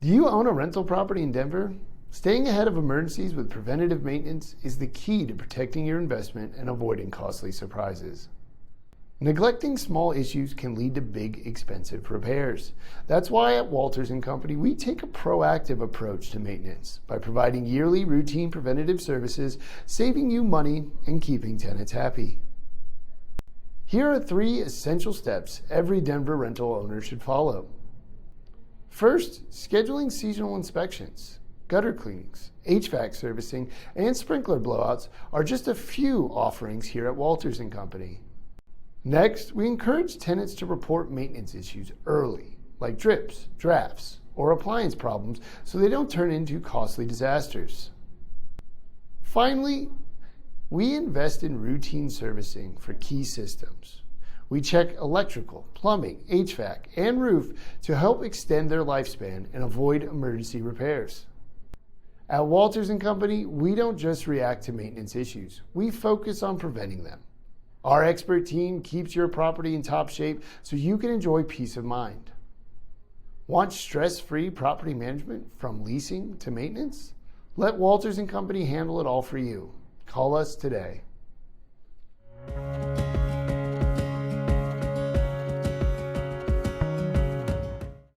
Do you own a rental property in Denver? Staying ahead of emergencies with preventative maintenance is the key to protecting your investment and avoiding costly surprises. Neglecting small issues can lead to big, expensive repairs. That's why at Walters & Company, we take a proactive approach to maintenance by providing yearly routine preventative services, saving you money and keeping tenants happy. Here are 3 essential steps every Denver rental owner should follow. First, scheduling seasonal inspections. Gutter cleanings, HVAC servicing, and sprinkler blowouts are just a few offerings here at Walters & Company. Next, we encourage tenants to report maintenance issues early, like drips, drafts, or appliance problems, so they don't turn into costly disasters. Finally, we invest in routine servicing for key systems. We check electrical, plumbing, HVAC, and roof to help extend their lifespan and avoid emergency repairs. At Walters & Company, we don't just react to maintenance issues. We focus on preventing them. Our expert team keeps your property in top shape so you can enjoy peace of mind. Want stress-free property management from leasing to maintenance? Let Walters & Company handle it all for you. Call us today.